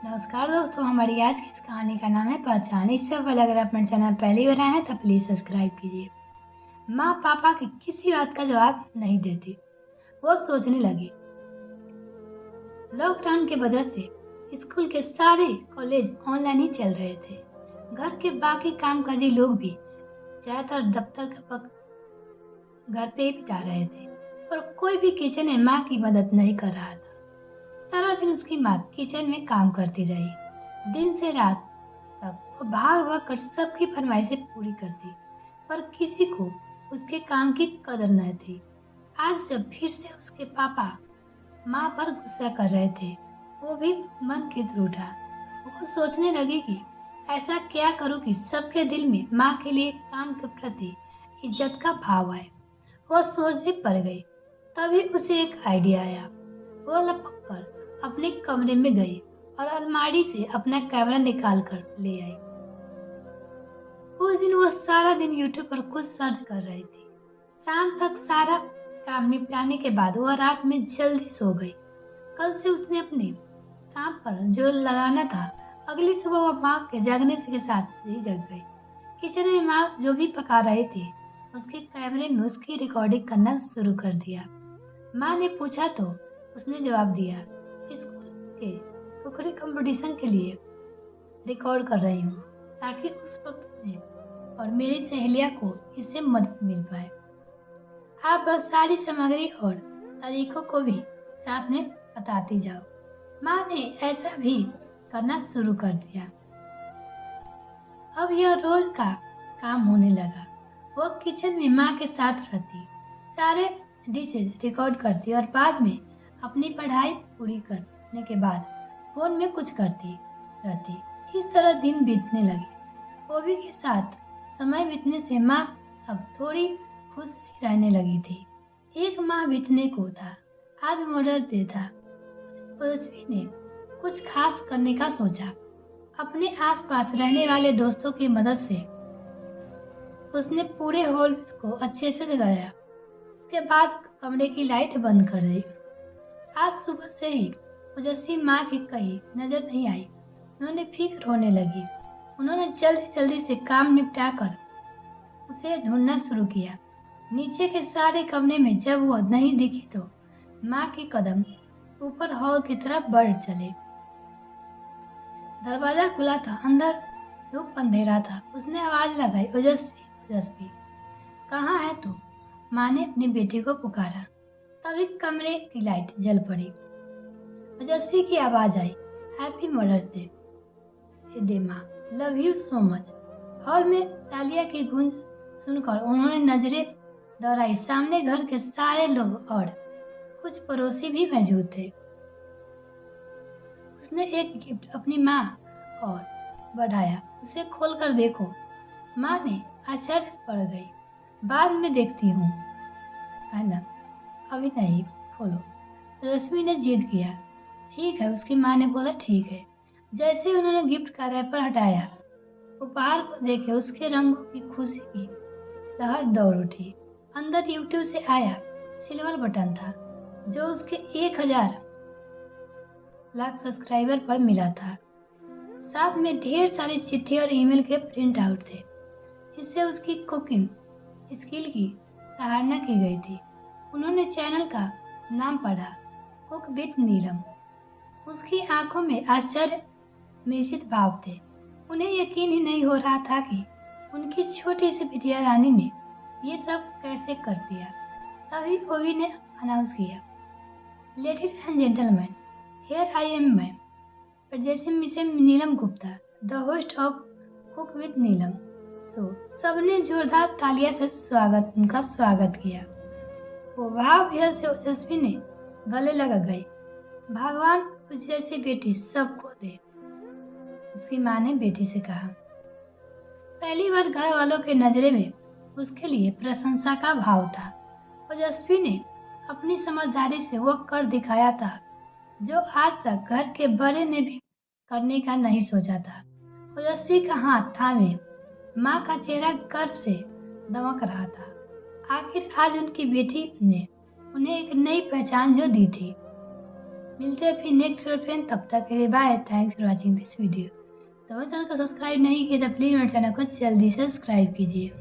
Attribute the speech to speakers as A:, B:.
A: नमस्कार दोस्तों, हमारी आज की इस कहानी का नाम है पहचान। इससे पहले अगर आप मेरे चैनल पहली बार आए हैं तो प्लीज़ सब्सक्राइब कीजिए। माँ पापा की किसी बात का जवाब नहीं देती। वो सोचने लगी, लॉकडाउन की वजह से स्कूल के सारे कॉलेज ऑनलाइन ही चल रहे थे। घर के बाकी कामकाजी लोग भी ज़्यादातर दफ्तर का वक्त घर पे ही बिता रहे थे और कोई भी किचन में माँ की मदद नहीं कर रहा था। सारा दिन उसकी माँ किचन में काम करती रही। दिन से रात तक वो भाग भाग कर सबकी फरमाइशें पूरी करती, पर किसी को उसके काम की कदर न थी। आज जब फिर से उसके पापा माँ पर गुस्सा कर रहे थे, वो भी मन खिंच उठा। वो सोचने लगी कि ऐसा क्या करूं कि सबके दिल में माँ के लिए काम के प्रति इज्जत का भाव आए। वो सोच भी पड़ गई। तभी उसे एक आइडिया आया। वो लपक कर अपने कमरे में गई और अलमारी से अपना कैमरा निकाल कर ले आई। उस दिन वो सारा दिन यूट्यूब पर कुछ सर्च कर रही थी। शाम तक सारा काम निपटाने के बाद वह रात में जल्दी सो गई। कल से उसने अपने काम पर जोर लगाना था। अगली सुबह वह माँ के जागने के साथ ही जग गई। किचन में माँ जो भी पका रहे थे, उसके कैमरे में उसकी रिकॉर्डिंग करना शुरू कर दिया। माँ ने पूछा तो उसने जवाब दिया, स्कूल के कुकरी कंपटीशन के लिए रिकॉर्ड कर रही हूँ, ताकि उस वक्त मुझे और मेरी सहेलिया को इससे मदद मिल पाए। आप बस सारी सामग्री और तरीकों को भी साथ में बताती जाओ। माँ ने ऐसा भी करना शुरू कर दिया। अब यह रोज का काम होने लगा। वो किचन में माँ के साथ रहती, सारे डिशेज रिकॉर्ड करती और बाद में अपनी पढ़ाई पूरी करने के बाद फोन में कुछ करती रहती। इस तरह दिन बीतने लगे। ओवी के साथ समय बीतने से माँ अब थोड़ी खुश सी रहने लगी थी। एक माह बीतने को था। आज मदर्स डे था। पृथ्वी ने कुछ खास करने का सोचा। अपने आसपास रहने वाले दोस्तों की मदद से उसने पूरे हॉल को अच्छे से सजाया। उसके बाद कमरे की लाइट बंद कर दी। आज सुबह से ही ओजस्वी माँ की कहीं नजर नहीं आई। उन्होंने फिक्र होने लगी। उन्होंने जल्दी जल्दी से काम निपटा कर उसे ढूंढना शुरू किया। नीचे के सारे कमरे में जब वो नहीं दिखी तो माँ के कदम ऊपर हॉल की तरफ बढ़ चले। दरवाजा खुला था, अंदर धूप अंधेरा था। उसने आवाज लगाई, ओजस्वी ओजस्वी, कहाँ है तू? माँ ने अपनी बेटी को पुकारा। तभी कमरे की लाइट जल पड़ी। ओजस्वी की आवाज आई, हैप्पी मदर्स डे माँ, love you so much. Hall में तालियां की गूंज सुनकर उन्होंने नजरें दौड़ाई। सामने घर के सारे लोग और कुछ पड़ोसी भी मौजूद थे। उसने एक गिफ्ट अपनी माँ और बढ़ाया। उसे खोलकर देखो। माँ ने आश्चर्य से पड़ गई। बाद में देखती हूँ, है ना, अभी नहीं, खोलो। रश्मि ने जिद किया। ठीक है, उसकी माँ ने बोला, ठीक है। जैसे ही उन्होंने गिफ्ट का रैपर हटाया, उपहार को देखे उसके रंगों की खुशी की लहर दौड़ उठी। अंदर यूट्यूब से आया सिल्वर बटन था, जो उसके 1000 लाख सब्सक्राइबर पर मिला था। साथ में ढेर सारी चिट्ठी और ईमेल के प्रिंट आउट थे, जिससे उसकी कुकिंग स्किल की सराहना की गई थी। उन्होंने चैनल का नाम पढ़ा, कुक विद नीलम। उसकी आंखों में आश्चर्य मिश्रित भाव थे। उन्हें यकीन ही नहीं हो रहा था कि उनकी छोटी सी बिटिया रानी ने ये सब कैसे कर दिया। तभी ओवी ने अनाउंस किया, ladies and gentleman, here I am ma'am, जैसे Mrs Neelam Gupta, the host of cook with Neelam. सबने जोरदार तालियां से उनका स्वागत किया। वो भाव से ओजस्वी ने गले लगा गई। भगवान तुझ जैसी बेटी सबको दे, उसकी माँ ने बेटी से कहा। पहली बार घर वालों के नजरे में उसके लिए प्रशंसा का भाव था। ओजस्वी ने अपनी समझदारी से वो कर दिखाया था जो आज तक घर के बड़े ने भी करने का नहीं सोचा था। ओजस्वी का हाथ थामे माँ का चेहरा गर्व से दमक रहा था। आखिर आज उनकी बेटी ने उन्हें एक नई पहचान जो दी थी। मिलते हैं फिर नेक्स्ट फ्रेंड, तब तक के लिए bye. Thanks for watching this video. तो चैनल को सब्सक्राइब नहीं किया तो प्लीज़ मेरे चैनल को जल्दी सब्सक्राइब कीजिए।